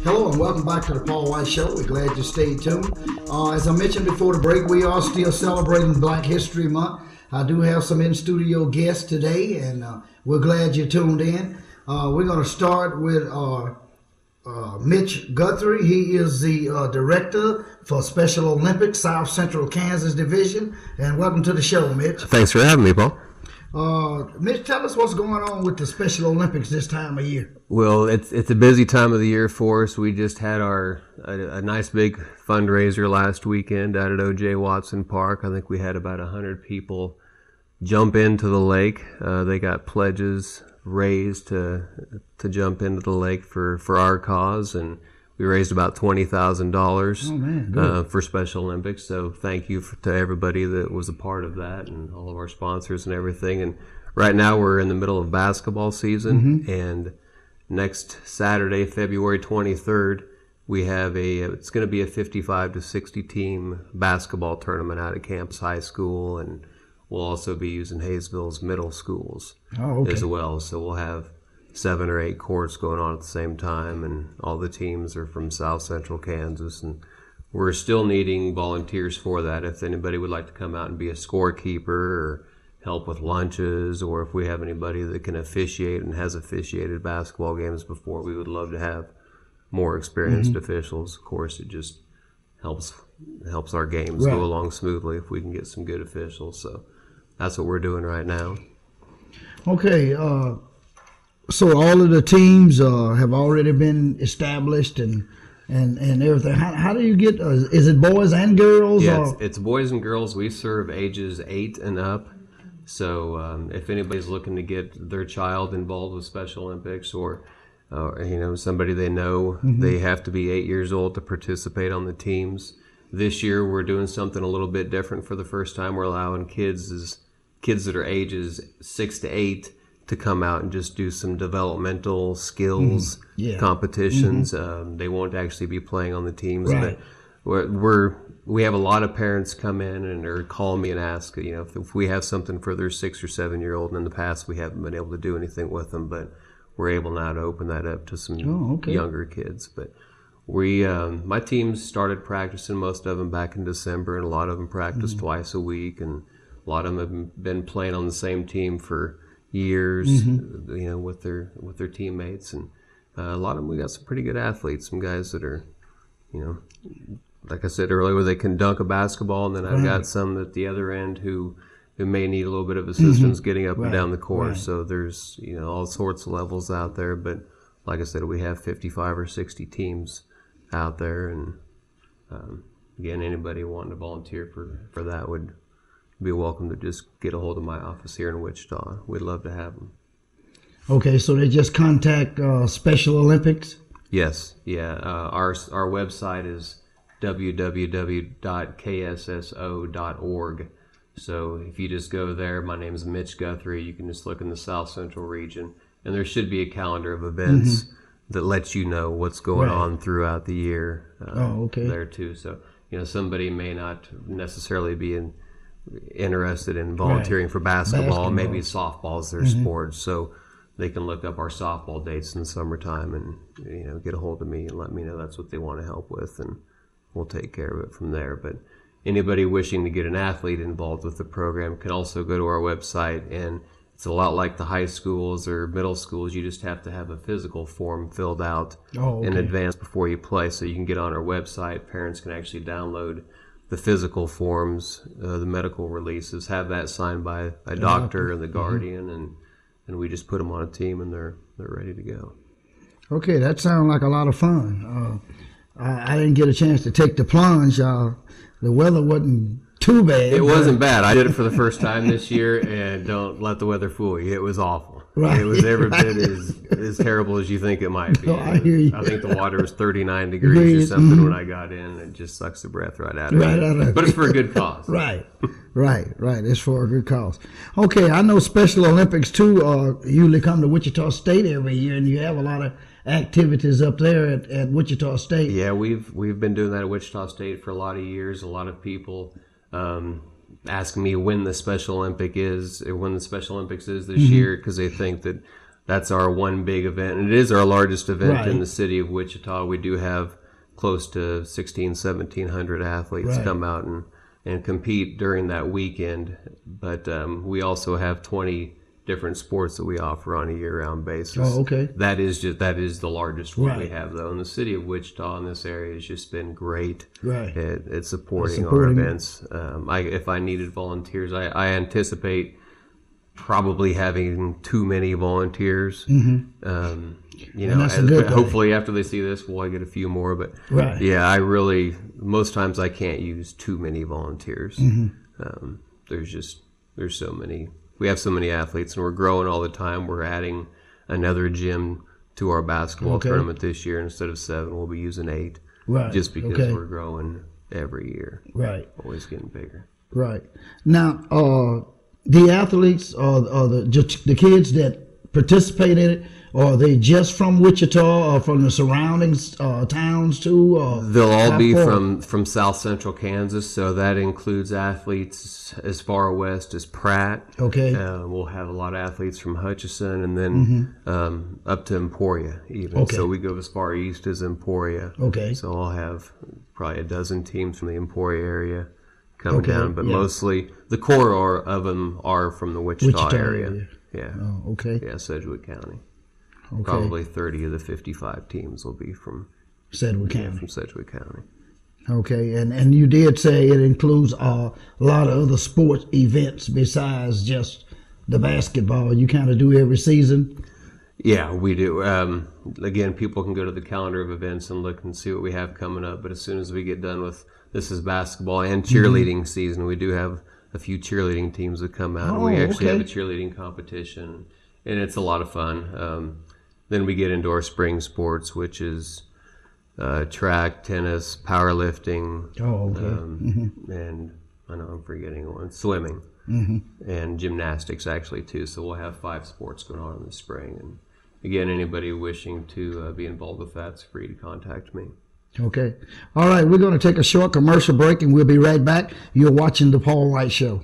Hello and welcome back to the Paul White Show. We're glad you stayed tuned. As I mentioned before the break, we are still celebrating Black History Month. I do have some in-studio guests today, and we're glad you tuned in. We're going to start with Mitch Guthrie. He is the director for Special Olympics, South Central Kansas Division. And welcome to the show, Mitch. Thanks for having me, Paul. Mitch, tell us what's going on with the Special Olympics this time of year. Well, it's a busy time of the year for us. We just had a nice big fundraiser last weekend out at O.J. Watson Park. I think we had about 100 people jump into the lake. They got pledges raised to jump into the lake for our cause, and we raised about $20,000 for Special Olympics. So thank you to everybody that was a part of that and all of our sponsors and everything. And right now we're in the middle of basketball season, and next Saturday, February 23rd, we have it's going to be a 55 to 60 team basketball tournament out at Campus High School, and we'll also be using Hayesville's middle schools as well. So we'll have 7 or 8 courts going on at the same time, and all the teams are from South Central Kansas, and we're still needing volunteers for that. If anybody would like to come out and be a scorekeeper or help with lunches, or if we have anybody that can officiate and has officiated basketball games before, we would love to have more experienced officials. Of course, it just helps our games go along smoothly if we can get some good officials. So that's what we're doing right now. Okay, so all of the teams have already been established and everything. How do you get? Is it boys and girls? Yeah, it's boys and girls. We serve ages 8 and up. So if anybody's looking to get their child involved with Special Olympics, or somebody they know, they have to be 8 years old to participate on the teams. This year we're doing something a little bit different for the first time. We're allowing kids that are ages 6 to 8 to come out and just do some developmental skills competitions. They won't actually be playing on the teams, but we have a lot of parents come in or call me and ask, if we have something for their 6 or 7 year old. And in the past, we haven't been able to do anything with them, but we're able now to open that up to some younger kids. But my teams started practicing, most of them back in December, and a lot of them practice twice a week, and a lot of them have been playing on the same team for years, with their teammates, and a lot of them, we got some pretty good athletes, some guys that are, like I said earlier, they can dunk a basketball, and then I've got some at the other end who may need a little bit of assistance getting up and down the court. So there's all sorts of levels out there, but like I said, we have 55 or 60 teams out there, and again, anybody wanting to volunteer for that would be welcome to just get a hold of my office here in Wichita. We'd love to have them. Okay, so they just contact Special Olympics? Yes, yeah. Our website is www.ksso.org. So if you just go there, my name is Mitch Guthrie. You can just look in the South Central region, and there should be a calendar of events that lets you know what's going on throughout the year there too. So somebody may not necessarily be interested in volunteering for basketball. Maybe softball is their sport, so they can look up our softball dates in the summertime and get a hold of me and let me know that's what they want to help with, and we'll take care of it from there. But anybody wishing to get an athlete involved with the program can also go to our website, and it's a lot like the high schools or middle schools. You just have to have a physical form filled out in advance before you play, so you can get on our website. Parents can actually download the physical forms, the medical releases, have that signed by a doctor and the guardian, and we just put them on a team, and they're ready to go. Okay, that sounds like a lot of fun. I didn't get a chance to take the plunge. The weather wasn't too bad. It wasn't bad. I did it for the first time this year, and don't let the weather fool you. It was awful. Right. It was every bit as terrible as you think it might be. I hear you. I think the water was 39 degrees or something when I got in. It just sucks the breath right out of it. But it's for a good cause. Right. It's for a good cause. Okay, I know Special Olympics, too, usually come to Wichita State every year, and you have a lot of activities up there at Wichita State. Yeah, we've been doing that at Wichita State for a lot of years. A lot of people asking me when the Special Olympics is this year, because they think that that's our one big event. And it is our largest event Right. in the city of Wichita. We do have close to 1,700 athletes Right. come out and compete during that weekend. But we also have 20 different sports that we offer on a year-round basis. Oh, okay. That is the largest one we Right. have, though. And the city of Wichita in this area has just been great Right. at supporting our Supporting. events. If I needed volunteers, I anticipate probably having too many volunteers. You know, that's a good thing. hopefully after they see this, we'll get a few more. But Right. yeah, most times I can't use too many volunteers. There's so many. We have so many athletes, and we're growing all the time. We're adding another gym to our basketball Okay. tournament this year. Instead of 7, we'll be using 8. Right. Just because Okay. we're growing every year. Right. Always getting bigger. Right. Now, the athletes or the kids that participate in it, are they just from Wichita or from the surrounding towns too? Or They'll all how be far? from South Central Kansas, so that includes athletes as far west as Pratt. Okay. We'll have a lot of athletes from Hutchinson, and then up to Emporia even. Okay. So we go as far east as Emporia. Okay. So I'll have probably a dozen teams from the Emporia area come Okay, down, but yeah. mostly the core of them are from the Wichita area. Yeah. Oh, okay. Yeah, Sedgwick County. Okay. Probably 30 of the 55 teams will be from Sedgwick County. from Sedgwick County. Okay, and you did say it includes a lot of other sports events besides just the basketball. You kind of do every season. Yeah, we do. Again, people can go to the calendar of events and look and see what we have coming up. But as soon as we get done with this is basketball and cheerleading season, we do have a few cheerleading teams that come out. Oh, we actually have a okay. cheerleading competition, and it's a lot of fun. Then we get into our spring sports, which is track, tennis, powerlifting, Oh, okay. and I know I'm forgetting one, swimming, and gymnastics actually too. So we'll have 5 sports going on in the spring. And again, anybody wishing to be involved with that's free to contact me. Okay. All right, we're going to take a short commercial break, and we'll be right back. You're watching the Paul White Show.